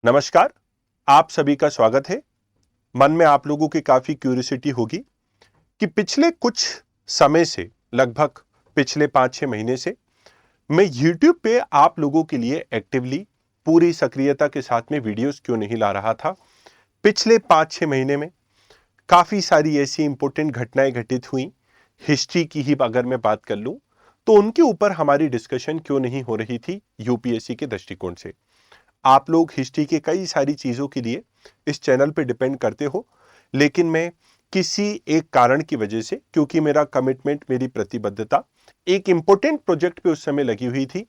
नमस्कार। आप सभी का स्वागत है। मन में आप लोगों की काफी क्यूरियोसिटी होगी कि पिछले कुछ समय से, लगभग पिछले 5-6 महीने से मैं YouTube पे आप लोगों के लिए एक्टिवली पूरी सक्रियता के साथ में वीडियोस क्यों नहीं ला रहा था। पिछले 5-6 महीने में काफी सारी ऐसी इंपॉर्टेंट घटनाएं घटित हुई। हिस्ट्री की ही अगर मैं बात कर लूं तो उनके ऊपर हमारी डिस्कशन क्यों नहीं हो रही थी यूपीएससी के दृष्टिकोण से। आप लोग हिस्ट्री के कई सारी चीजों के लिए इस चैनल पे डिपेंड करते हो, लेकिन मैं किसी एक कारण की वजह से, क्योंकि मेरा कमिटमेंट, मेरी प्रतिबद्धता एक इंपॉर्टेंट प्रोजेक्ट पे उस समय लगी हुई थी,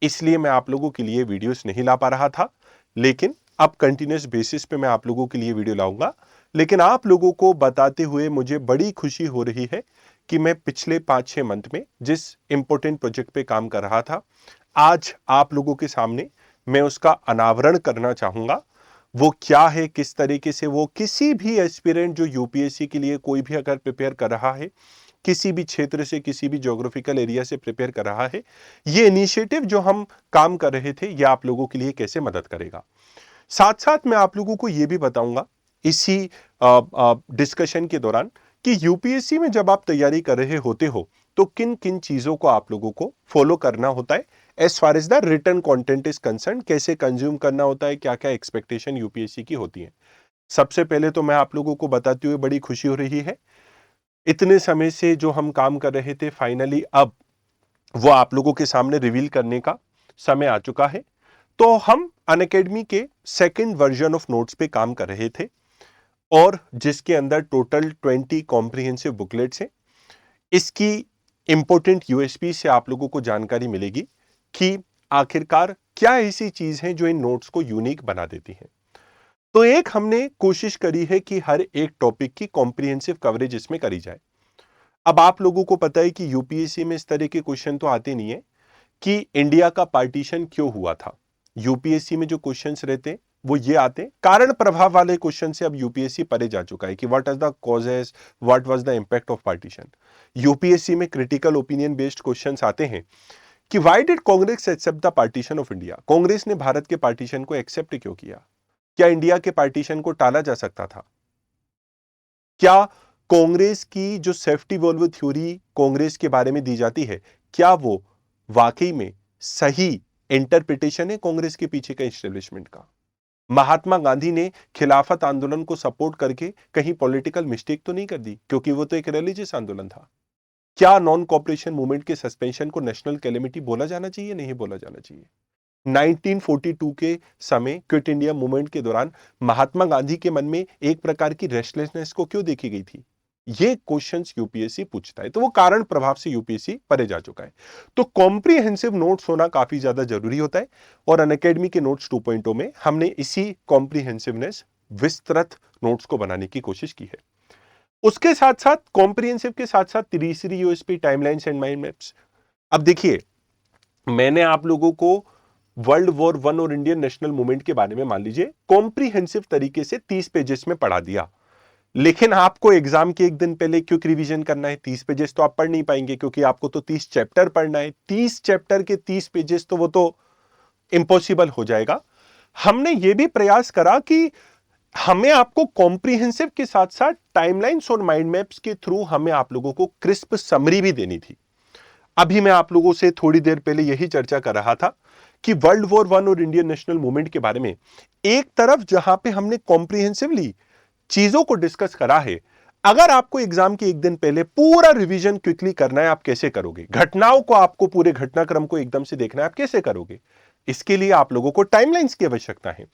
इसलिए मैं आप लोगों के लिए वीडियोस नहीं ला पा रहा था। लेकिन अब कंटिन्यूस बेसिस पे मैं आप लोगों के लिए वीडियो लाऊंगा। लेकिन आप लोगों को बताते हुए मुझे बड़ी खुशी हो रही है कि मैं पिछले 5-6 मंथ में जिस इंपॉर्टेंट प्रोजेक्ट पे काम कर रहा था, आज आप लोगों के सामने मैं उसका अनावरण करना चाहूंगा। वो क्या है, किस तरीके से वो किसी भी एस्पिरेंट जो यूपीएससी के लिए कोई भी अगर प्रिपेयर कर रहा है, किसी भी क्षेत्र से, किसी भी ज्योग्राफिकल एरिया से प्रिपेयर कर रहा है, ये इनिशिएटिव जो हम काम कर रहे थे, ये आप लोगों के लिए कैसे मदद करेगा। साथ साथ मैं आप लोगों को यह भी बताऊंगा इसी डिस्कशन के दौरान कि यूपीएससी में जब आप तैयारी कर रहे होते हो तो किन किन चीजों को आप लोगों को फॉलो करना होता है as far as the written content is concern, कैसे कंज्यूम करना होता है, क्या क्या एक्सपेक्टेशन यूपीएससी की होती है। सबसे पहले तो मैं आप लोगों को बताते हुए बड़ी खुशी हो रही है, इतने समय से जो हम काम कर रहे थे, फाइनली अब वो आप लोगों के सामने रिवील करने का समय आ चुका है। तो हम अनअकैडमी के सेकंड वर्जन ऑफ नोट्स पे काम कर रहे थे और जिसके अंदर टोटल 20 कॉम्प्रिहेंसिव बुकलेट्स हैं। इसकी इंपॉर्टेंट यूएसपी से आप लोगों को जानकारी मिलेगी कि आखिरकार क्या ऐसी चीज है जो इन नोट्स को यूनिक बना देती है। तो एक हमने कोशिश करी है कि हर एक टॉपिक की कॉम्प्रिहेंसिव कवरेज इसमें करी जाए। अब आप लोगों को पता है कि यूपीएससी में इस तरह के क्वेश्चन तो आते नहीं है कि इंडिया का पार्टीशन क्यों हुआ था। यूपीएससी में जो क्वेश्चंस रहते हैं वो ये आते हैं, कारण प्रभाव वाले क्वेश्चन से अब यूपीएससी परे जा चुका है कि what are the causes, what was the impact of partition. UPSC में क्रिटिकल ओपिनियन बेस्ड क्वेश्चंस आते हैं कि why did Congress accept the partition of India. Congress ने भारत के पार्टीशन को एक्सेप्ट क्यों किया? क्या इंडिया के पार्टीशन को टाला जा सकता था? क्या कांग्रेस की जो सेफ्टी वॉल्व थ्योरी कांग्रेस के बारे में दी जाती है, क्या वो वाकई में सही इंटरप्रिटेशन है कांग्रेस के पीछे का एस्टेब्लिशमेंट का? महात्मा गांधी ने खिलाफत आंदोलन को सपोर्ट करके कहीं पॉलिटिकल मिस्टेक तो नहीं कर दी, क्योंकि वो तो एक रिलीजियस आंदोलन था। क्या नॉन कॉपरेशन मूवमेंट के सस्पेंशन को नेशनल कैलेमिटी बोला जाना चाहिए, नहीं बोला जाना चाहिए? 1942 के समय क्विट इंडिया मूवमेंट के दौरान महात्मा गांधी के मन में एक प्रकार की रेस्टलेसनेस को क्यों देखी गई थी? ये क्वेश्चंस यूपीएससी पूछता है। तो वो कारण प्रभाव से यूपीएससी परे जा चुका है। तो कॉम्प्रिहेंसिव नोट्स होना काफी ज्यादा जरूरी होता है और अनअकैडमी के नोट्स 2.0 में हमने इसी कॉम्प्रिहेंसिवनेस, विस्तृत नोट्स को बनाने की कोशिश की है। उसके साथ साथ कॉम्प्रिहेंसिव के साथ साथ तीसरी USP timelines and mind maps. अब देखिए, मैंने आप लोगों को वर्ल्ड वॉर 1 और इंडियन नेशनल मूवमेंट के बारे में मान लीजिए कॉम्प्रिहेंसिव तरीके से 30 पेजेस में पढ़ा दिया, लेकिन आपको एग्जाम के एक दिन पहले क्विक रिवीजन करना है। 30 पेजेस तो आप पढ़ नहीं पाएंगे, क्योंकि आपको तो 30 चैप्टर पढ़ना है। 30 चैप्टर के 30 पेजेस तो वो तो इम्पॉसिबल हो जाएगा। हमने ये भी प्रयास करा कि हमें आपको कॉम्प्रिहेंसिव के साथ साथ टाइमलाइंस और माइंड मैप्स के थ्रू हमें आप लोगों को क्रिस्प समरी भी देनी थी। अभी मैं आप लोगों से थोड़ी देर पहले यही चर्चा कर रहा था कि वर्ल्ड वॉर 1 और इंडियन नेशनल मूवमेंट के बारे में एक तरफ जहां पे हमने कॉम्प्रिहेंसिवली चीजों को डिस्कस करा है, अगर आपको एग्जाम के एक दिन पहले पूरा रिवीजन क्विकली करना है, आप कैसे करोगे? घटनाओं को, आपको पूरे घटनाक्रम को एकदम से देखना है, आप कैसे करोगे? इसके लिए आप लोगों को टाइमलाइंस की आवश्यकता है,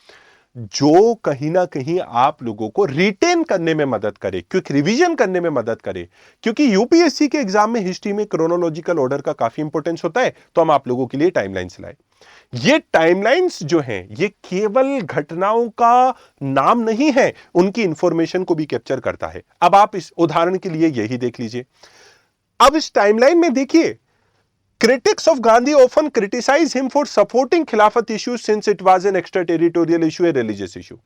जो कहीं ना कहीं आप लोगों को रिटेन करने में मदद करे, क्विक रिवीजन करने में मदद करे। क्योंकि यूपीएससी के एग्जाम में हिस्ट्री में क्रोनोलॉजिकल ऑर्डर का काफी इंपॉर्टेंस होता है, तो हम आप लोगों के लिए टाइमलाइंस लाए। ये टाइमलाइंस जो हैं, ये केवल घटनाओं का नाम नहीं है, उनकी इंफॉर्मेशन को भी कैप्चर करता है। अब आप इस उदाहरण के लिए यही देख लीजिए। अब इस टाइमलाइन में देखिए, critics of Gandhi often criticize him for supporting खिलाफत issues since it was an extraterritorial issue, a religious issue।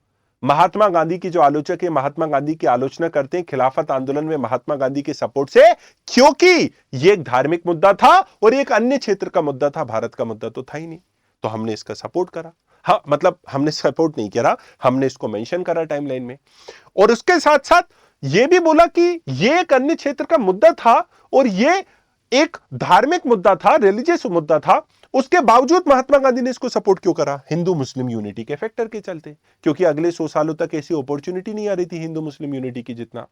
Mahatma Gandhi की जो आलोचक है, महात्मा गांधी की आलोचना करते हैं खिलाफत आंदोलन में महात्मा गांधी के सपोर्ट से, क्योंकि यह एक धार्मिक मुद्दा था और एक अन्य क्षेत्र का मुद्दा था, भारत का मुद्दा तो था ही नहीं। तो हमने इसका सपोर्ट करा। हाँ, मतलब हमने सपोर्ट नहीं किया, हमने इसको मेंशन करा टाइमलाइन में, और उसके साथ साथ यह भी बोला कि यह एक अन्य क्षेत्र का मुद्दा था और यह एक धार्मिक मुद्दा था, रिलीजियस मुद्दा था। उसके बावजूद महात्मा गांधी ने इसको सपोर्ट क्यों करा? हिंदू मुस्लिम यूनिटी के फैक्टर के चलते, क्योंकि अगले 100 सालों तक ऐसी अपॉर्चुनिटी नहीं आ रही थी हिंदू मुस्लिम यूनिटी की जितना।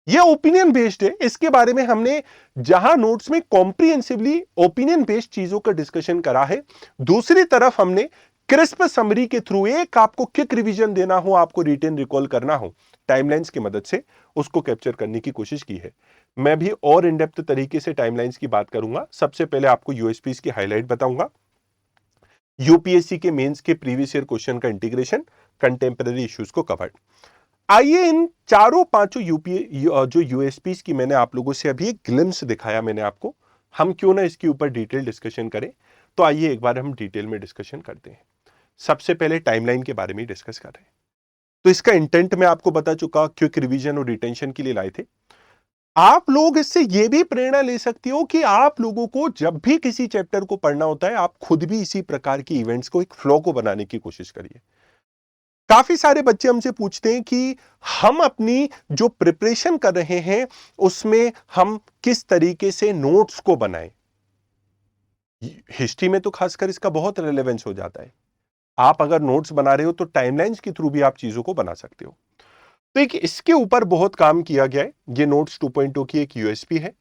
ये ओपिनियन बेस्ड है, इसके बारे में हमने जहां नोट्स में कॉम्प्रिहेंसिवली ओपिनियन बेस्ड चीजों का डिस्कशन करा है, दूसरी तरफ हमने क्रिस्प समरी के थ्रू एक आपको क्विक रिवीजन देना हो, आपको रिटेन रिकॉल करना हो, टाइमलाइंस की मदद से उसको कैप्चर करने की कोशिश की है। मैं भी और इन डेप्थ तरीके से टाइमलाइंस की बात करूंगा। सबसे पहले आपको यूएसपीज की हाईलाइट बताऊंगा, यूपीएससी के मेंस के प्रीवियस ईयर क्वेश्चन का इंटीग्रेशन, कंटेम्पररी इश्यूज को कवर्ड। आइए इन चारों पांचों जो यूएसपीज की मैंने आप लोगों से अभी एक ग्लिम्स दिखाया मैंने आपको, हम क्यों ना इसके ऊपर डिटेल डिस्कशन करें। तो आइए एक बार हम डिटेल में डिस्कशन करते हैं। सबसे पहले टाइमलाइन के बारे में डिस्कस कर रहे हैं। तो इसका इंटेंट मैं आपको बता चुका, क्विक रिवीजन और रिटेंशन के लिए लाए थे। आप लोग इससे यह भी प्रेरणा ले सकते हो कि आप लोगों को जब भी किसी चैप्टर को पढ़ना होता है, आप खुद भी इसी प्रकार की इवेंट्स को, एक फ्लो को बनाने की कोशिश करिए। काफी सारे बच्चे हमसे पूछते हैं कि हम अपनी जो प्रिपरेशन कर रहे हैं उसमें हम किस तरीके से नोट्स को बनाएं। हिस्ट्री में तो खासकर इसका बहुत रेलेवेंस हो जाता है। आप अगर नोट्स बना रहे हो तो टाइमलाइंस के थ्रू भी आप चीजों को बना सकते हो। तो एक इसके ऊपर बहुत काम किया गया है। ये नोट्स 2.0 की एक यूएसपी है।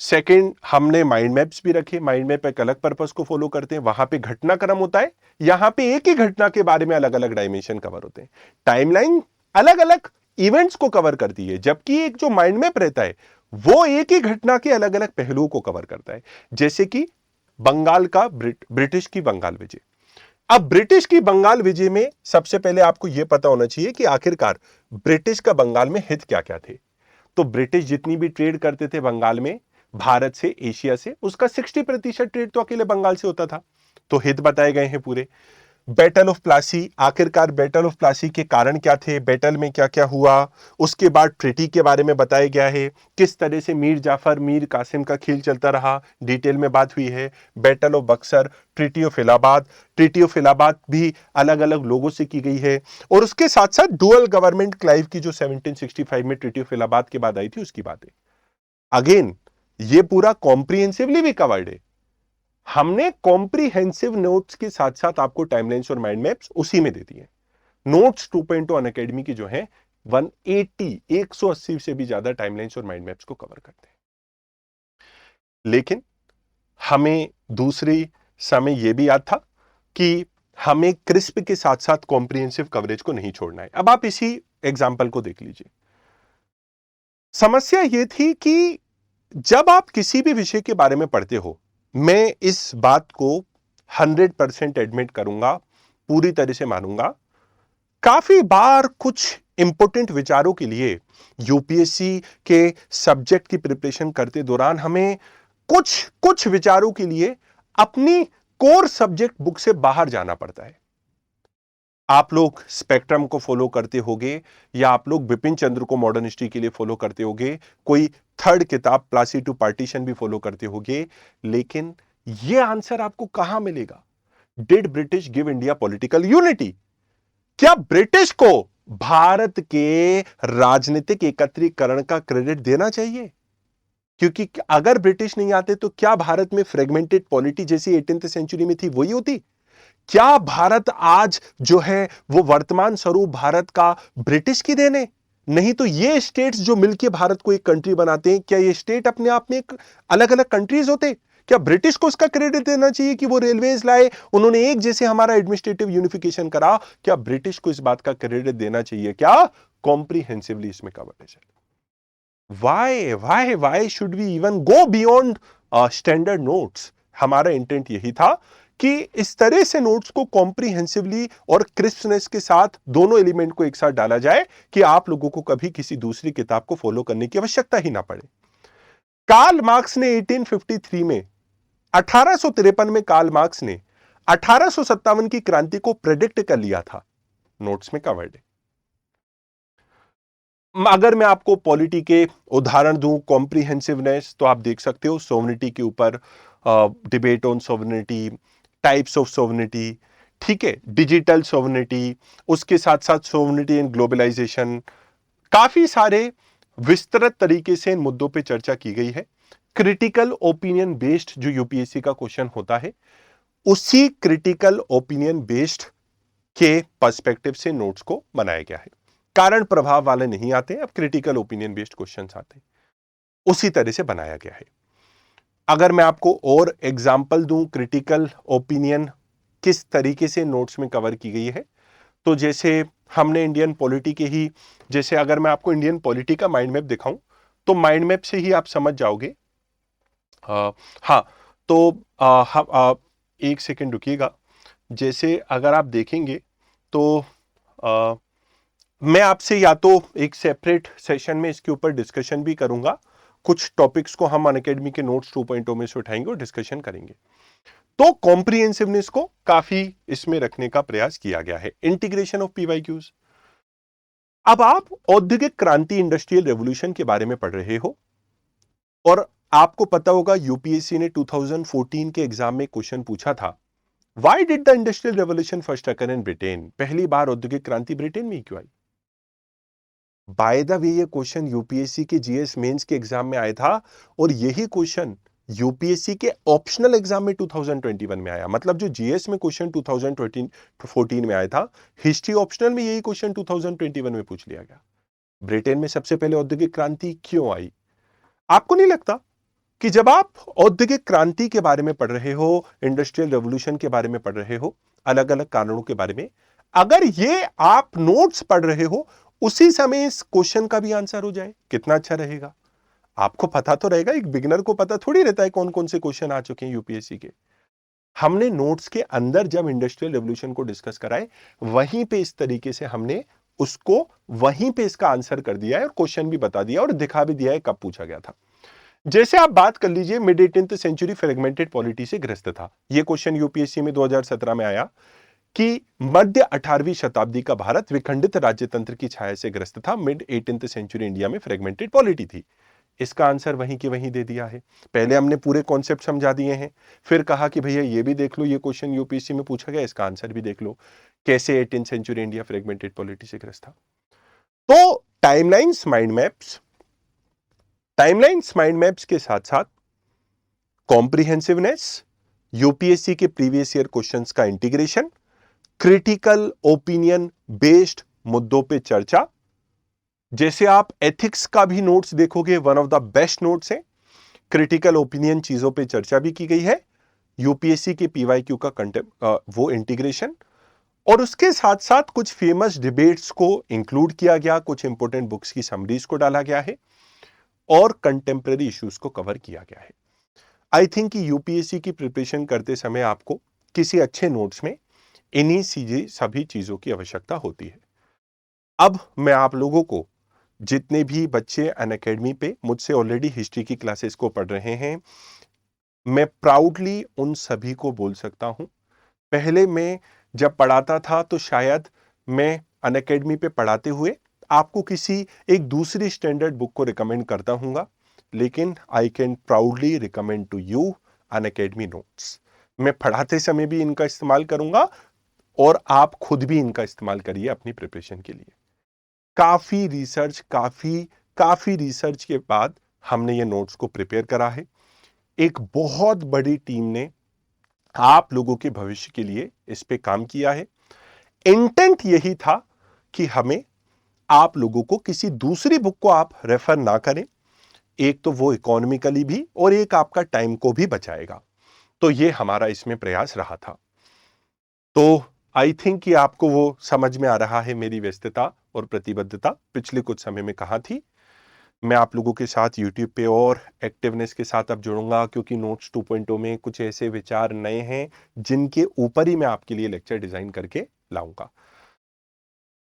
सेकंड, हमने माइंड मैप्स भी रखे। माइंड मैप एक अलग पर्पस को फॉलो करते हैं, वहां पे घटनाक्रम होता है, यहां पे एक ही घटना के बारे में अलग अलग डायमेंशन कवर होते हैं। टाइमलाइन अलग अलग इवेंट्स को कवर करती है, जबकि एक जो माइंड मैप रहता है वो एक ही घटना के अलग अलग पहलुओं को कवर करता है। जैसे कि बंगाल का ब्रिटिश की बंगाल विजय। अब ब्रिटिश की बंगाल विजय में सबसे पहले आपको यह पता होना चाहिए कि आखिरकार ब्रिटिश का बंगाल में हित क्या क्या थे। तो ब्रिटिश जितनी भी ट्रेड करते थे बंगाल में, भारत से, एशिया से, उसका 60% ट्रेड तो अकेले बंगाल से होता था। तो हित बताए गए हैं पूरे। बैटल ऑफ प्लासी, आखिरकार बैटल ऑफ प्लासी के कारण क्या थे, बैटल में क्या क्या हुआ। उसके बाद ट्रीटी के बारे में बताया गया है, किस तरह से मीर जाफर मीर कासिम का खेल चलता रहा, डिटेल में बात हुई है। Battle of Buxar, treaty of Allahabad, treaty of Allahabad भी अलग अलग लोगों से की गई है। और उसके साथ साथ डुअल गवर्नमेंट क्लाइव की जो 1765 में ट्रीटी ऑफ इलाहाबाद के बाद आई थी उसकी बात है। अगेन ये पूरा कॉम्प्रिहेंसिवली भी कवर्ड है। हमने कॉम्प्रिहेंसिव नोट्स के साथ साथ आपको टाइमलाइंस और माइंड मैप्स उसी में दे दिए। नोट्स 2.0 अनअकैडमी की जो है 180 से भी ज्यादा टाइमलाइंस और माइंड मैप्स को कवर करते हैं। लेकिन हमें दूसरी समय यह भी याद था कि हमें क्रिस्प के साथ साथ कॉम्प्रिहेंसिव कवरेज को नहीं छोड़ना है। अब आप इसी एग्जाम्पल को देख लीजिए। समस्या यह थी कि जब आप किसी भी विषय के बारे में पढ़ते हो, मैं इस बात को 100% एडमिट करूंगा, पूरी तरह से मानूंगा, काफी बार कुछ इंपॉर्टेंट विचारों के लिए यूपीएससी के सब्जेक्ट की प्रिपरेशन करते दौरान हमें कुछ विचारों के लिए अपनी कोर सब्जेक्ट बुक से बाहर जाना पड़ता है। आप लोग स्पेक्ट्रम को फॉलो करते होगे या आप लोग बिपिन चंद्र को मॉडर्न हिस्ट्री के लिए फॉलो करते होगे, कोई थर्ड किताब प्लासी टू पार्टीशन भी फॉलो करते होगे। लेकिन यह आंसर आपको कहां मिलेगा? Did British give India political unity? क्या ब्रिटिश को भारत के राजनीतिक एकत्रीकरण का क्रेडिट देना चाहिए? क्योंकि अगर ब्रिटिश नहीं आते तो क्या भारत में फ्रेगमेंटेड पॉलिटी जैसी 18th सेंचुरी में थी वही होती? क्या भारत आज जो है वो वर्तमान स्वरूप भारत का ब्रिटिश की देने? नहीं तो ये स्टेट्स जो मिलकर भारत को एक कंट्री बनाते हैं, क्या ये स्टेट अपने आप में एक अलग अलग कंट्रीज होते? क्या ब्रिटिश को इसका क्रेडिट देना चाहिए कि वो रेलवेज लाए, उन्होंने एक जैसे हमारा एडमिनिस्ट्रेटिव यूनिफिकेशन करा? क्या ब्रिटिश को इस बात का क्रेडिट देना चाहिए? क्या कॉम्प्रिहेंसिवली इसमें कवरेज है? Why should we even go beyond standard notes? हमारा इंटेंट यही था कि इस तरह से नोट्स को कॉम्प्रिहेंसिवली और क्रिस्पनेस के साथ दोनों एलिमेंट को एक साथ डाला जाए कि आप लोगों को कभी किसी दूसरी किताब को फॉलो करने की आवश्यकता ही ना पड़े। कार्ल मार्क्स ने 1853 में 1853 में कार्ल मार्क्स ने 1857 की क्रांति को प्रेडिक्ट कर लिया था, नोट्स में कवर्ड है। अगर मैं आपको पॉलिटी के उदाहरण दूं, कॉम्प्रिहेंसिवनेस, तो आप देख सकते हो सोवरेनिटी के ऊपर debate on sovereignty, types of sovereignty, ठीक है, डिजिटल सोवरेनिटी, उसके साथ साथ सोवरेनिटी इन ग्लोबलाइजेशन, काफी सारे विस्तृत तरीके से इन मुद्दों पे चर्चा की गई है। क्रिटिकल ओपिनियन बेस्ड जो यूपीएससी का क्वेश्चन होता है, उसी क्रिटिकल ओपिनियन बेस्ड के पर्सपेक्टिव से नोट्स को बनाया गया है। कारण प्रभाव वाले नहीं आते, अब क्रिटिकल ओपिनियन बेस्ड क्वेश्चंस आते हैं, उसी तरह से बनाया गया है। अगर मैं आपको और एग्जाम्पल दूं क्रिटिकल ओपिनियन किस तरीके से नोट्स में कवर की गई है, तो जैसे हमने इंडियन पॉलिटी के ही, जैसे अगर मैं आपको इंडियन पॉलिटी का माइंड मैप दिखाऊं तो माइंड मैप से ही आप समझ जाओगे। हाँ, तो एक सेकंड रुकिएगा। जैसे अगर आप देखेंगे तो मैं आपसे या तो एक सेपरेट सेशन में इसके ऊपर डिस्कशन भी करूंगा, कुछ टॉपिक्स को हम अनअकैडमी के नोट्स 2.0 में से उठाएंगे और डिस्कशन करेंगे। तो कॉम्प्रिहेंसिवनेस को काफी इसमें रखने का प्रयास किया गया है। Integration of PYQs. अब आप औद्योगिक क्रांति, इंडस्ट्रियल रेवोल्यूशन के बारे में पढ़ रहे हो और आपको पता होगा यूपीएससी ने 2014 के एग्जाम में क्वेश्चन पूछा था, why did the industrial revolution first occur in Britain? पहली बार औद्योगिक क्रांति ब्रिटेन में ही क्यों आई? बाय द वे ये क्वेश्चन यूपीएससी के जीएस मेंस के एग्जाम में आया था और यही क्वेश्चन यूपीएससी के ऑप्शनल एग्जाम में 2021 में आया। मतलब जो जीएस में क्वेश्चन 2014 में आया था, हिस्ट्री ऑप्शनल में यही क्वेश्चन 2021 में पूछ लिया गया। ब्रिटेन में सबसे पहले औद्योगिक क्रांति क्यों आई? आपको नहीं लगता कि जब आप औद्योगिक क्रांति के बारे में पढ़ रहे हो, इंडस्ट्रियल रेवोल्यूशन के बारे में पढ़ रहे हो, अलग अलग कारणों के बारे में, अगर ये आप नोट्स पढ़ रहे हो उसी समय इस क्वेश्चन का भी आंसर हो जाए, कितना अच्छा रहेगा। आपको पता तो रहेगा, एक बिगिनर को पता थोड़ी रहता है कौन कौन से क्वेश्चन आ चुके हैं यूपीएससी के। हमने नोट्स के अंदर जब इंडस्ट्रियल रेवोल्यूशन को डिस्कस कराए, वहीं पे इस तरीके से हमने उसको वहीं पे इसका आंसर कर दिया है और क्वेश्चन भी बता दिया और दिखा भी दिया है कब पूछा गया था। जैसे आप बात कर लीजिए, mid 18th century fragmented polity से ग्रस्त था। यह क्वेश्चन यूपीएससी में 2017 में आया कि मध्य 18वीं शताब्दी का भारत विखंडित राज्यतंत्र की छाया से ग्रस्त था। मिड 18th सेंचुरी इंडिया में फ्रेगमेंटेड पॉलिटी थी। इसका आंसर वहीं की वहीं दे दिया है। पहले हमने पूरे कॉन्सेप्ट समझा दिए हैं, फिर कहा कि भैया ये भी देख लो, ये क्वेश्चन यूपीएससी में पूछा गया, इसका आंसर भी देख लो, कैसे 18th century India fragmented polity से ग्रस्त था। तो टाइमलाइंस माइंड मैप्स के साथ साथ कॉम्प्रिहेंसिवनेस, यूपीएससी के प्रीवियस ईयर क्वेश्चंस का इंटीग्रेशन, क्रिटिकल ओपिनियन बेस्ड मुद्दों पे चर्चा। जैसे आप एथिक्स का भी नोट्स देखोगे, one of the best notes है। क्रिटिकल ओपिनियन चीजों पे चर्चा भी की गई है। यूपीएससी के पीवाईक्यू का वो इंटीग्रेशन, और उसके साथ साथ कुछ फेमस डिबेट्स को इंक्लूड किया गया, कुछ इंपोर्टेंट बुक्स की समरीज को डाला गया है और कंटेम्प्रेरी इश्यूज को कवर किया गया है। आई थिंक कि यूपीएससी की प्रिपरेशन करते समय आपको किसी अच्छे नोट्स में इन्हीं सभी चीजों की आवश्यकता होती है। अब मैं आप लोगों को, जितने भी बच्चे अनअकैडमी पे मुझसे ऑलरेडी हिस्ट्री की क्लासेस को पढ़ रहे हैं, मैं प्राउडली उन सभी को बोल सकता हूं, पहले मैं जब पढ़ाता था तो शायद मैं अनअकैडमी पे पढ़ाते हुए आपको किसी एक दूसरी स्टैंडर्ड बुक को रिकमेंड करता हूंगा, लेकिन I can proudly recommend to you Unacademy notes. मैं पढ़ाते समय भी इनका इस्तेमाल करूंगा और आप खुद भी इनका इस्तेमाल करिए अपनी प्रिपरेशन के लिए। काफी रिसर्च के बाद हमने ये नोट्स को प्रिपेयर करा है। एक बहुत बड़ी टीम ने आप लोगों के भविष्य के लिए इस पे काम किया है। इंटेंट यही था कि हमें आप लोगों को किसी दूसरी बुक को आप रेफर ना करें, एक तो वो इकोनॉमिकली भी और एक आपका टाइम को भी बचाएगा। तो ये हमारा इसमें प्रयास रहा था। तो आई थिंक कि आपको वो समझ में आ रहा है मेरी व्यस्तता और प्रतिबद्धता पिछले कुछ समय में कहां थी। मैं आप लोगों के साथ YouTube पे और एक्टिवनेस के साथ अब जुड़ूंगा, क्योंकि नोट्स 2.0 में कुछ ऐसे विचार नए हैं जिनके ऊपर ही मैं आपके लिए लेक्चर डिजाइन करके लाऊंगा।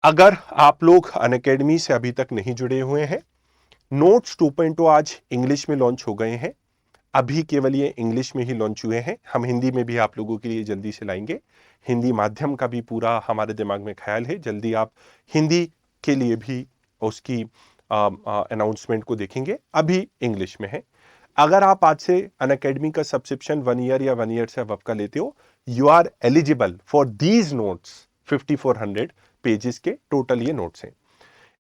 अगर आप लोग अनअकैडमी से अभी तक नहीं जुड़े हुए हैं, नोट्स 2.0 आज इंग्लिश में लॉन्च हो गए हैं। अभी केवल ये इंग्लिश में ही लॉन्च हुए हैं, हम हिंदी में भी आप लोगों के लिए जल्दी से लाएंगे। हिंदी माध्यम का भी पूरा हमारे दिमाग में ख्याल है, जल्दी आप हिंदी के लिए भी उसकी अनाउंसमेंट को देखेंगे। अभी इंग्लिश में है। अगर आप आज से अनअकैडमी का सब्सक्रिप्शन 1 ईयर या 1 ईयर से अब का लेते हो, you are eligible for these notes. 5400 pages के टोटल ये नोट्स हैं।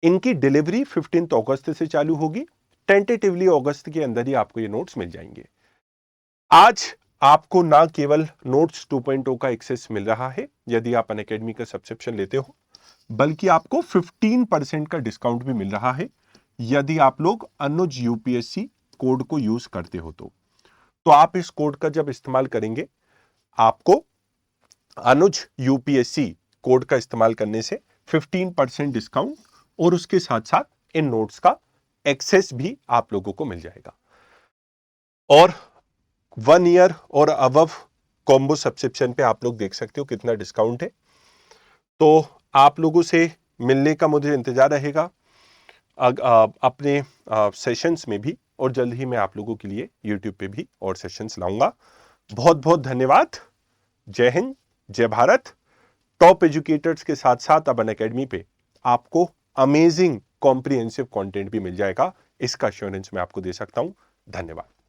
इनकी डिलीवरी 15 अगस्त से चालू होगी। टेंटेटिवली अगस्त के अंदर ही आपको ये नोट्स मिल जाएंगे। आज आपको ना केवल नोट्स 2.0 का एक्सेस मिल रहा है यदि आप अनअकैडमी का सब्सक्रिप्शन लेते हो, बल्कि आपको 15% का डिस्काउंट भी मिल रहा है यदि आप लोग अनुज यूपीएससी कोड को यूज करते हो। तो आप इस कोड का जब इस्तेमाल करेंगे, आपको अनुज यूपीएससी कोड का इस्तेमाल करने से 15% डिस्काउंट और उसके साथ साथ इन नोट्स का एक्सेस भी आप लोगों को मिल जाएगा। और 1 ईयर और अबव कॉम्बो सब्सक्रिप्शन पे आप लोग देख सकते हो कितना डिस्काउंट है। तो आप लोगों से मिलने का मुझे इंतजार रहेगा अपने सेशंस में भी, और जल्द ही मैं आप लोगों के लिए यूट्यूब पे भी और सेशंस लाऊंगा। बहुत बहुत धन्यवाद। जय हिंद, जय भारत। टॉप एजुकेटर्स के साथ साथ अब अनअकैडमी पे आपको अमेजिंग कॉम्प्रिहेंसिव कंटेंट भी मिल जाएगा, इसका एश्योरेंस मैं आपको दे सकता हूं। धन्यवाद।